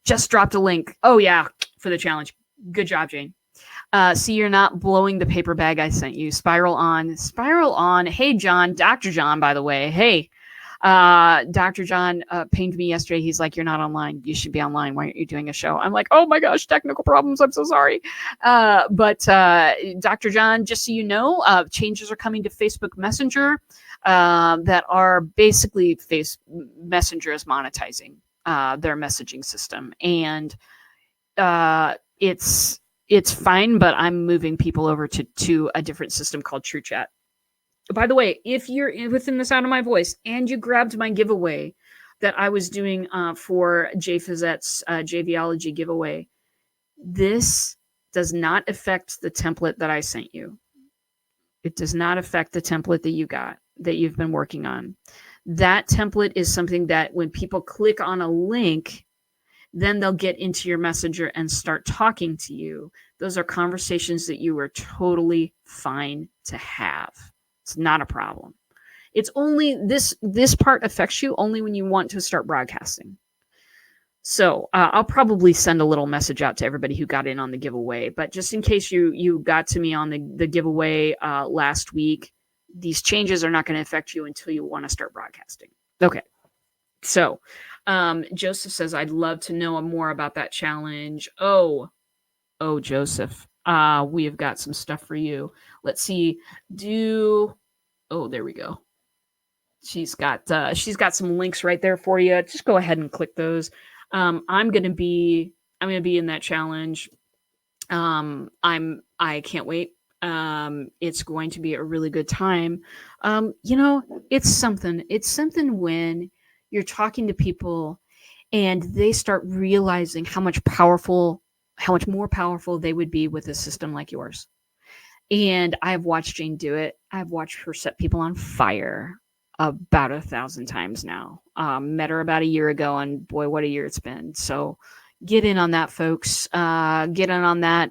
Just dropped a link. Oh yeah, for the challenge. Good job, Jane. See, you're not blowing the paper bag I sent you. Spiral on. Spiral on. Hey, John. Dr. John, by the way. Hey. Dr. John pinged me yesterday. He's like, you're not online. You should be online. Why aren't you doing a show? I'm like, oh my gosh, technical problems. I'm so sorry. But Dr. John, just so you know, changes are coming to Facebook Messenger that are basically Messenger is monetizing their messaging system. And it's fine, but I'm moving people over to a different system called TrueChat. By the way, if you're within the sound of my voice and you grabbed my giveaway that I was doing for Jay Fizette's JVology giveaway, this does not affect the template that I sent you. It does not affect the template that you got, that you've been working on. That template is something that when people click on a link, then they'll get into your messenger and start talking to you. Those are conversations that you are totally fine to have. It's not a problem. It's only this part affects you only when you want to start broadcasting. So I'll probably send a little message out to everybody who got in on the giveaway. But just in case you got to me on the giveaway last week, these changes are not going to affect you until you want to start broadcasting. Okay. So Joseph says, I'd love to know more about that challenge. Oh, Joseph, we have got some stuff for you. Let's see. Oh, there we go. She's got some links right there for you. Just go ahead and click those. I'm gonna be in that challenge. I can't wait. It's going to be a really good time. It's something when you're talking to people and they start realizing how much more powerful they would be with a system like yours. And I've watched Jane do it. I've watched her set people on fire about 1,000 times now. Met her about a year ago, and boy, what a year it's been. So get in on that, folks. Get in on that.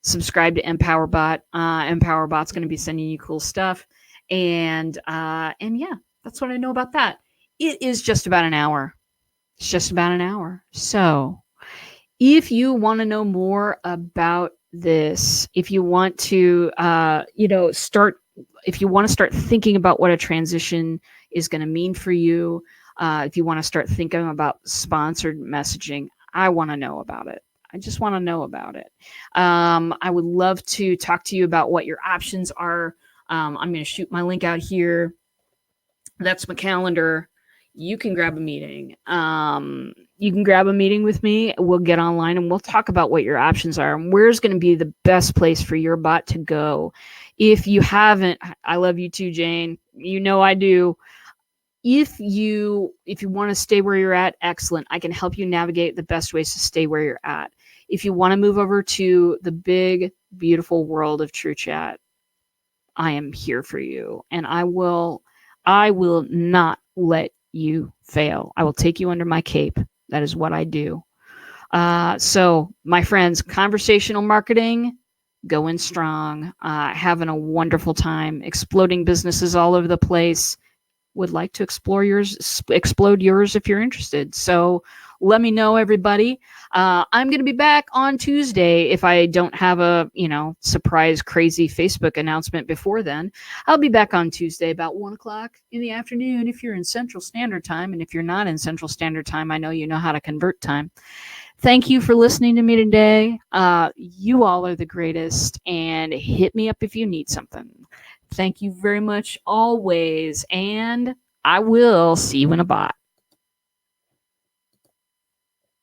Subscribe to EmpowerBot. EmpowerBot's going to be sending you cool stuff. And yeah, that's what I know about that. It is just about an hour. It's just about an hour. So if you want to know more about this, if you want to, start if you want to start thinking about what a transition is going to mean for you, if you want to start thinking about sponsored messaging, I want to know about it. I just want to know about it. I would love to talk to you about what your options are. I'm going to shoot my link out here. That's my calendar. You can grab a meeting. You can grab a meeting with me. We'll get online and we'll talk about what your options are and where's going to be the best place for your bot to go. If you haven't, I love you too, Jane. You know I do. If you want to stay where you're at, excellent. I can help you navigate the best ways to stay where you're at. If you want to move over to the big, beautiful world of True Chat, I am here for you, and I will not let you fail. I will take you under my cape. That is what I do. So, my friends, conversational marketing, going strong, having a wonderful time, exploding businesses all over the place. Would like to explode yours if you're interested. So let me know, everybody. I'm going to be back on Tuesday. If I don't have a, surprise crazy Facebook announcement before then, I'll be back on Tuesday about 1:00 in the afternoon if you're in Central Standard Time. And if you're not in Central Standard Time, I know you know how to convert time. Thank you for listening to me today. You all are the greatest, and hit me up if you need something. Thank you very much always, and I will see you in a bot.